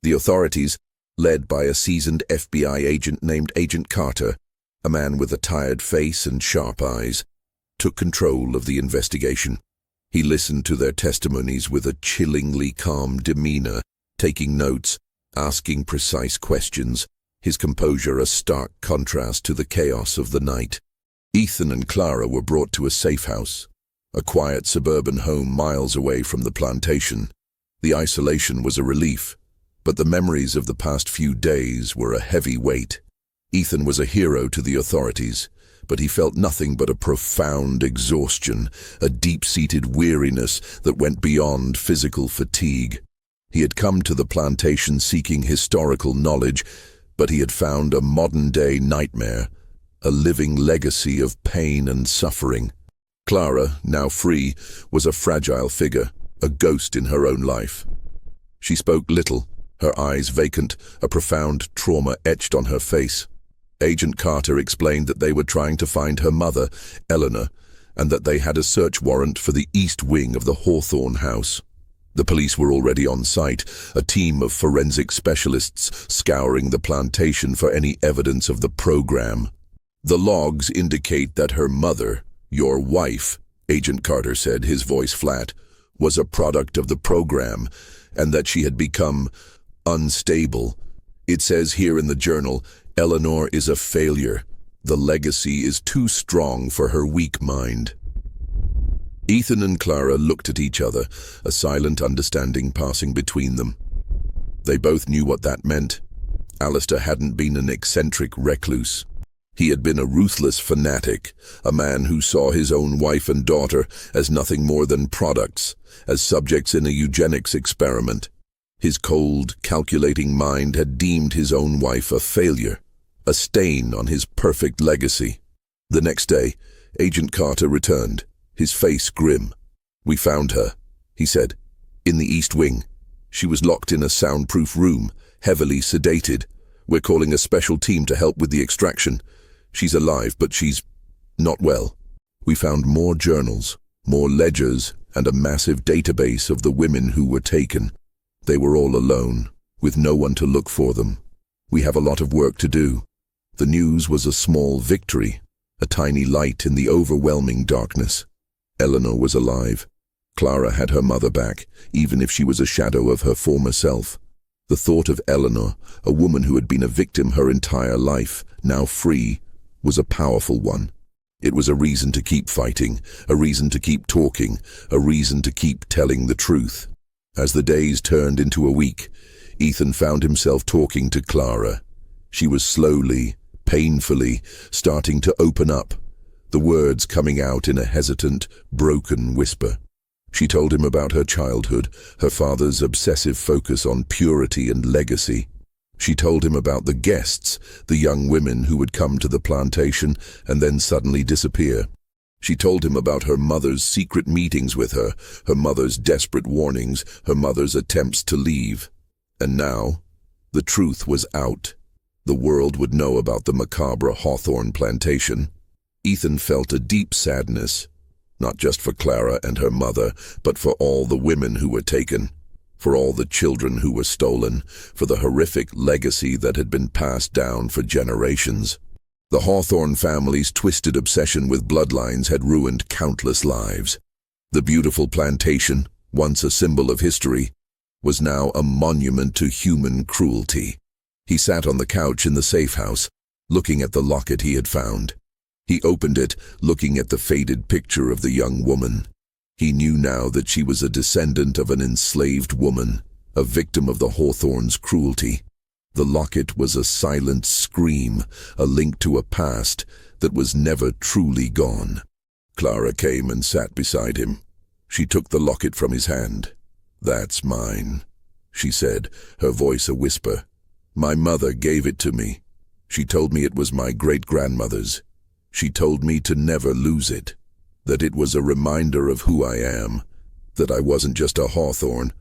The authorities, led by a seasoned FBI agent named Agent Carter, a man with a tired face and sharp eyes, took control of the investigation. He listened to their testimonies with a chillingly calm demeanor, taking notes, asking precise questions, his composure a stark contrast to the chaos of the night. Ethan and Clara were brought to a safe house, a quiet suburban home miles away from the plantation. The isolation was a relief, but the memories of the past few days were a heavy weight. Ethan was a hero to the authorities, but he felt nothing but a profound exhaustion, a deep-seated weariness that went beyond physical fatigue. He had come to the plantation seeking historical knowledge, but he had found a modern-day nightmare, a living legacy of pain and suffering. Clara, now free, was a fragile figure, a ghost in her own life. She spoke little, her eyes vacant, a profound trauma etched on her face. Agent Carter explained that they were trying to find her mother, Eleanor, and that they had a search warrant for the east wing of the Hawthorne house. The police were already on site, a team of forensic specialists scouring the plantation for any evidence of the program. The logs indicate that her mother, your wife, Agent Carter said, his voice flat, was a product of the program, and that she had become unstable. It says here in the journal, Eleanor is a failure. The legacy is too strong for her weak mind. Ethan and Clara looked at each other, a silent understanding passing between them. They both knew what that meant. Alistair hadn't been an eccentric recluse. He had been a ruthless fanatic, a man who saw his own wife and daughter as nothing more than products, as subjects in a eugenics experiment. His cold, calculating mind had deemed his own wife a failure, a stain on his perfect legacy. The next day, Agent Carter returned, his face grim. "We found her," he said, "in the East Wing. She was locked in a soundproof room, heavily sedated. We're calling a special team to help with the extraction. She's alive, but she's not well." We found more journals, more ledgers, and a massive database of the women who were taken. They were all alone, with no one to look for them. We have a lot of work to do. The news was a small victory, a tiny light in the overwhelming darkness. Eleanor was alive. Clara had her mother back, even if she was a shadow of her former self. The thought of Eleanor, a woman who had been a victim her entire life, now free, was a powerful one. It was a reason to keep fighting, a reason to keep talking, a reason to keep telling the truth. As the days turned into a week, Ethan found himself talking to Clara. She was slowly, painfully, starting to open up, the words coming out in a hesitant, broken whisper. She told him about her childhood, her father's obsessive focus on purity and legacy. She told him about the guests, the young women who would come to the plantation and then suddenly disappear. She told him about her mother's secret meetings with her mother's desperate warnings, her mother's attempts to leave. And now, the truth was out. The world would know about the Macabre Hawthorne Plantation. Ethan felt a deep sadness, not just for Clara and her mother, but for all the women who were taken, for all the children who were stolen, for the horrific legacy that had been passed down for generations. The Hawthorne family's twisted obsession with bloodlines had ruined countless lives. The beautiful plantation, once a symbol of history, was now a monument to human cruelty. He sat on the couch in the safe house, looking at the locket he had found. He opened it, looking at the faded picture of the young woman. He knew now that she was a descendant of an enslaved woman, a victim of the Hawthornes' cruelty. The locket was a silent scream, a link to a past that was never truly gone. Clara came and sat beside him. She took the locket from his hand. "That's mine," she said, her voice a whisper. "My mother gave it to me. She told me it was my great-grandmother's. She told me to never lose it, that it was a reminder of who I am, that I wasn't just a Hawthorne,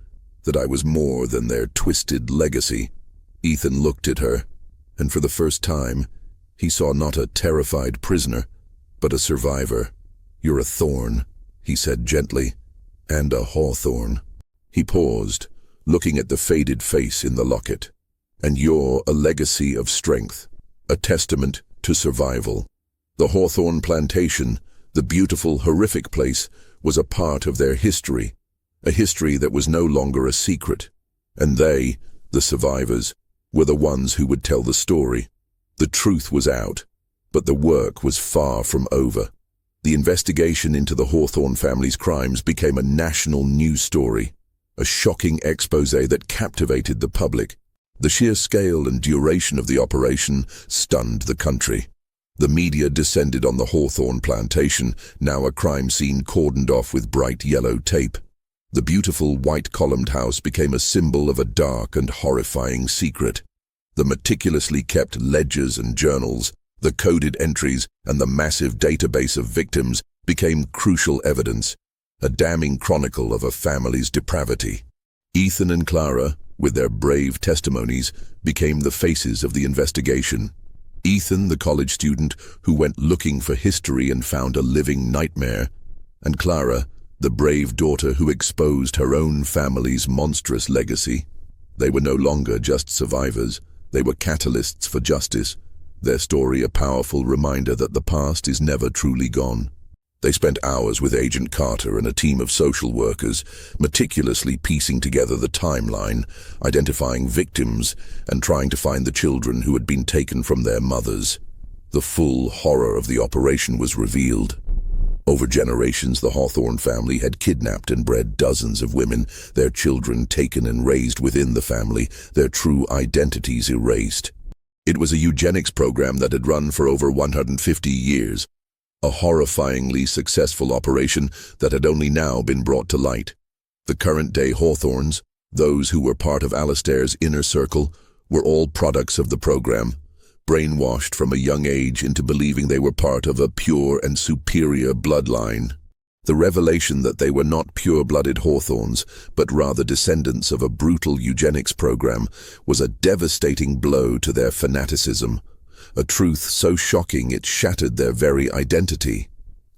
that I was more than their twisted legacy." Ethan looked at her, and for the first time, he saw not a terrified prisoner, but a survivor. "You're a thorn," he said gently, "and a Hawthorne." He paused, looking at the faded face in the locket. "And you're a legacy of strength, a testament to survival." The Hawthorne Plantation, the beautiful, horrific place, was a part of their history, a history that was no longer a secret. And they, the survivors, were the ones who would tell the story. The truth was out, but the work was far from over. The investigation into the Hawthorne family's crimes became a national news story, a shocking expose that captivated the public. The sheer scale and duration of the operation stunned the country. The media descended on the Hawthorne Plantation, now a crime scene cordoned off with bright yellow tape. The beautiful white-columned house became a symbol of a dark and horrifying secret. The meticulously kept ledgers and journals, the coded entries, and the massive database of victims became crucial evidence, a damning chronicle of a family's depravity. Ethan and Clara, with their brave testimonies, became the faces of the investigation. Ethan, the college student who went looking for history and found a living nightmare, and Clara, the brave daughter who exposed her own family's monstrous legacy. They were no longer just survivors, they were catalysts for justice, their story a powerful reminder that the past is never truly gone. They spent hours with Agent Carter and a team of social workers, meticulously piecing together the timeline, identifying victims, and trying to find the children who had been taken from their mothers. The full horror of the operation was revealed. Over generations, the Hawthorne family had kidnapped and bred dozens of women, their children taken and raised within the family, their true identities erased. It was a eugenics program that had run for over 150 years, a horrifyingly successful operation that had only now been brought to light. The current-day Hawthornes, those who were part of Alistair's inner circle, were all products of the program, brainwashed from a young age into believing they were part of a pure and superior bloodline. The revelation that they were not pure-blooded Hawthornes, but rather descendants of a brutal eugenics program, was a devastating blow to their fanaticism, a truth so shocking it shattered their very identity.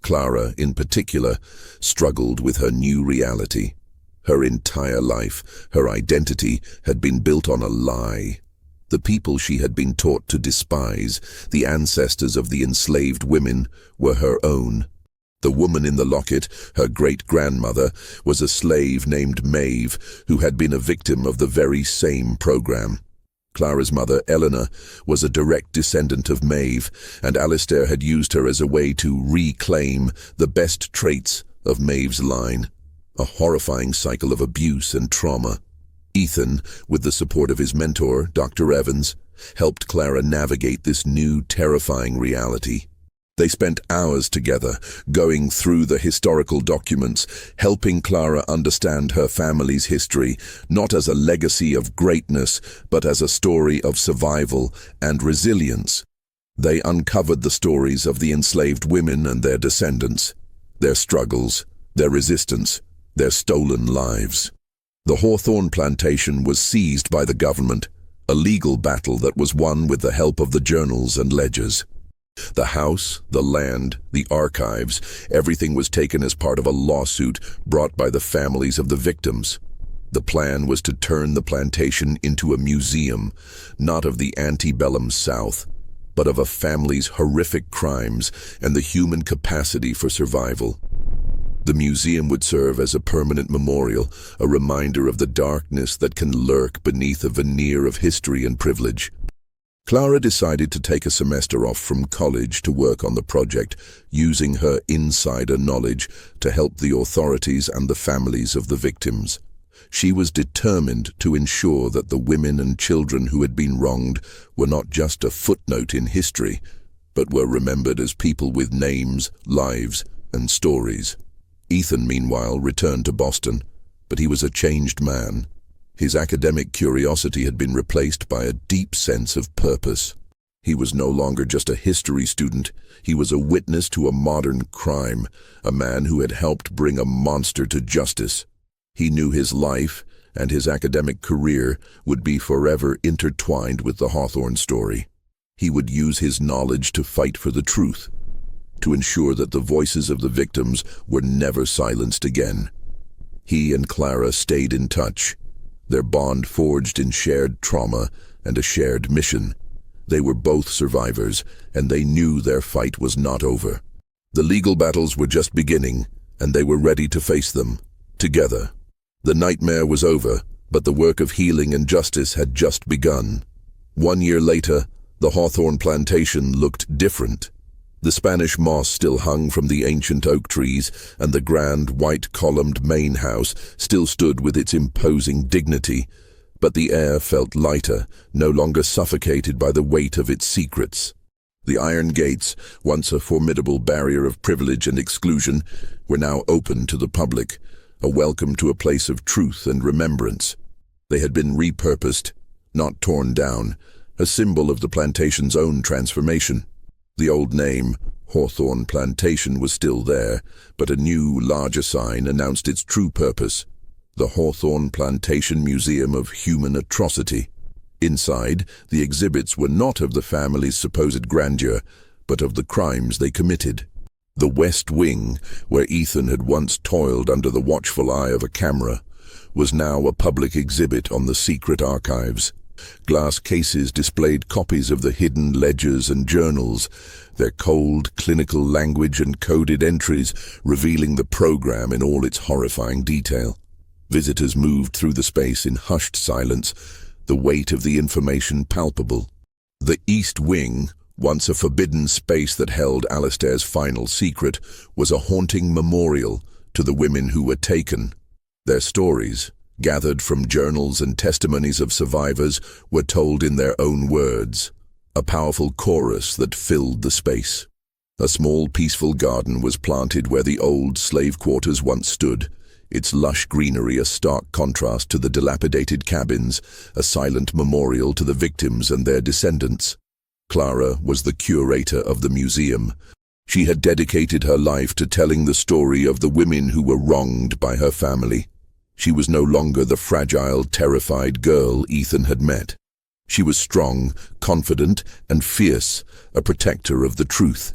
Clara, in particular, struggled with her new reality. Her entire life, her identity, had been built on a lie. The people she had been taught to despise, the ancestors of the enslaved women, were her own. The woman in the locket, her great-grandmother, was a slave named Maeve, who had been a victim of the very same program. Clara's mother, Eleanor, was a direct descendant of Maeve, and Alistair had used her as a way to reclaim the best traits of Maeve's line. A horrifying cycle of abuse and trauma. Ethan, with the support of his mentor, Dr. Evans, helped Clara navigate this new, terrifying reality. They spent hours together, going through the historical documents, helping Clara understand her family's history, not as a legacy of greatness, but as a story of survival and resilience. They uncovered the stories of the enslaved women and their descendants, their struggles, their resistance, their stolen lives. The Hawthorne Plantation was seized by the government, a legal battle that was won with the help of the journals and ledgers. The house, the land, the archives, everything was taken as part of a lawsuit brought by the families of the victims. The plan was to turn the plantation into a museum, not of the antebellum South, but of a family's horrific crimes and the human capacity for survival. The museum would serve as a permanent memorial, a reminder of the darkness that can lurk beneath a veneer of history and privilege. Clara decided to take a semester off from college to work on the project, using her insider knowledge to help the authorities and the families of the victims. She was determined to ensure that the women and children who had been wronged were not just a footnote in history, but were remembered as people with names, lives, and stories. Ethan, meanwhile, returned to Boston, but he was a changed man. His academic curiosity had been replaced by a deep sense of purpose. He was no longer just a history student. He was a witness to a modern crime, a man who had helped bring a monster to justice. He knew his life and his academic career would be forever intertwined with the Hawthorne story. He would use his knowledge to fight for the truth, to ensure that the voices of the victims were never silenced again. He and Clara stayed in touch, their bond forged in shared trauma and a shared mission. They were both survivors, and they knew their fight was not over. The legal battles were just beginning, and they were ready to face them, together. The nightmare was over, but the work of healing and justice had just begun. 1 year later, the Hawthorne Plantation looked different. The Spanish moss still hung from the ancient oak trees, and the grand, white-columned main house still stood with its imposing dignity, but the air felt lighter, no longer suffocated by the weight of its secrets. The iron gates, once a formidable barrier of privilege and exclusion, were now open to the public, a welcome to a place of truth and remembrance. They had been repurposed, not torn down, a symbol of the plantation's own transformation. The old name, Hawthorne Plantation, was still there, but a new, larger sign announced its true purpose: the Hawthorne Plantation Museum of Human Atrocity. Inside, the exhibits were not of the family's supposed grandeur, but of the crimes they committed. The West Wing, where Ethan had once toiled under the watchful eye of a camera, was now a public exhibit on the secret archives. Glass cases displayed copies of the hidden ledgers and journals, their cold, clinical language and coded entries revealing the program in all its horrifying detail. Visitors moved through the space in hushed silence, the weight of the information palpable. The East Wing, once a forbidden space that held Alistair's final secret, was a haunting memorial to the women who were taken. Their stories, gathered from journals and testimonies of survivors, were told in their own words, a powerful chorus that filled the space. A small, peaceful garden was planted where the old slave quarters once stood, its lush greenery a stark contrast to the dilapidated cabins, a silent memorial to the victims and their descendants. Clara was the curator of the museum. She had dedicated her life to telling the story of the women who were wronged by her family. She was no longer the fragile, terrified girl Ethan had met. She was strong, confident, and fierce, a protector of the truth.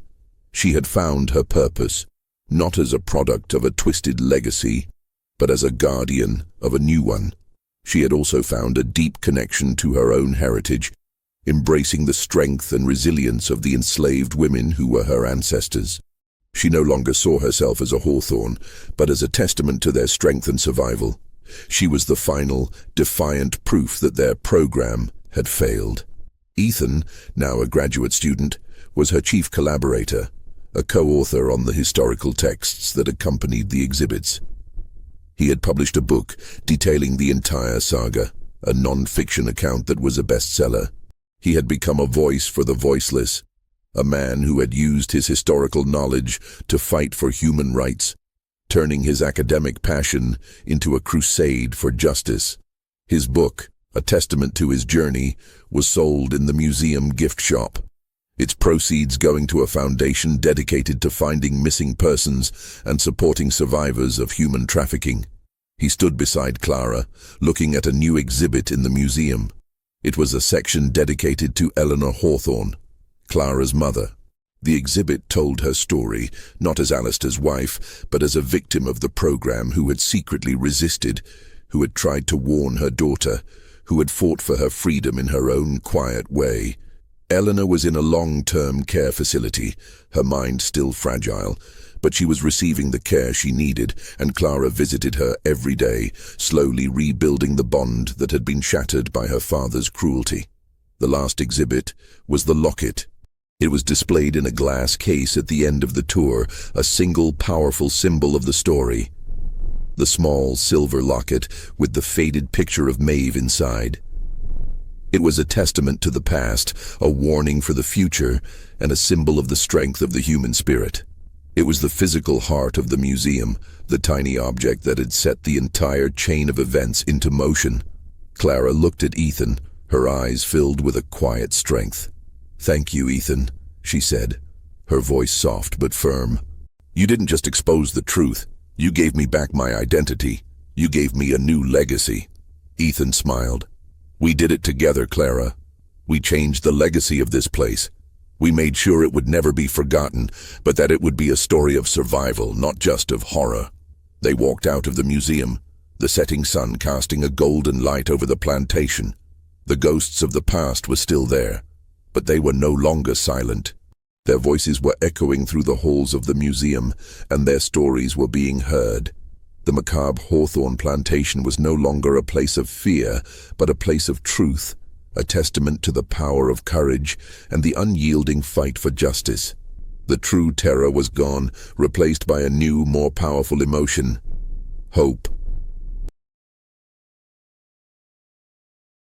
She had found her purpose, not as a product of a twisted legacy, but as a guardian of a new one. She had also found a deep connection to her own heritage, embracing the strength and resilience of the enslaved women who were her ancestors. She no longer saw herself as a Hawthorne, but as a testament to their strength and survival. She was the final, defiant proof that their program had failed. Ethan, now a graduate student, was her chief collaborator, a co-author on the historical texts that accompanied the exhibits. He had published a book detailing the entire saga, a non-fiction account that was a bestseller. He had become a voice for the voiceless, a man who had used his historical knowledge to fight for human rights, turning his academic passion into a crusade for justice. His book, a testament to his journey, was sold in the museum gift shop, its proceeds going to a foundation dedicated to finding missing persons and supporting survivors of human trafficking. He stood beside Clara, looking at a new exhibit in the museum. It was a section dedicated to Eleanor Hawthorne, Clara's mother. The exhibit told her story, not as Alistair's wife, but as a victim of the program who had secretly resisted, who had tried to warn her daughter, who had fought for her freedom in her own quiet way. Eleanor was in a long-term care facility, her mind still fragile, but she was receiving the care she needed, and Clara visited her every day, slowly rebuilding the bond that had been shattered by her father's cruelty. The last exhibit was the locket. It was displayed in a glass case at the end of the tour, a single powerful symbol of the story. The small silver locket with the faded picture of Maeve inside. It was a testament to the past, a warning for the future, and a symbol of the strength of the human spirit. It was the physical heart of the museum, the tiny object that had set the entire chain of events into motion. Clara looked at Ethan, her eyes filled with a quiet strength. "Thank you, Ethan," she said, her voice soft but firm. "You didn't just expose the truth. You gave me back my identity. You gave me a new legacy." Ethan smiled. "We did it together, Clara. We changed the legacy of this place. We made sure it would never be forgotten, but that it would be a story of survival, not just of horror." They walked out of the museum, the setting sun casting a golden light over the plantation. The ghosts of the past were still there, but they were no longer silent. Their voices were echoing through the halls of the museum, and their stories were being heard. The Macabre Hawthorne Plantation was no longer a place of fear, but a place of truth, a testament to the power of courage and the unyielding fight for justice. The true terror was gone, replaced by a new, more powerful emotion: hope.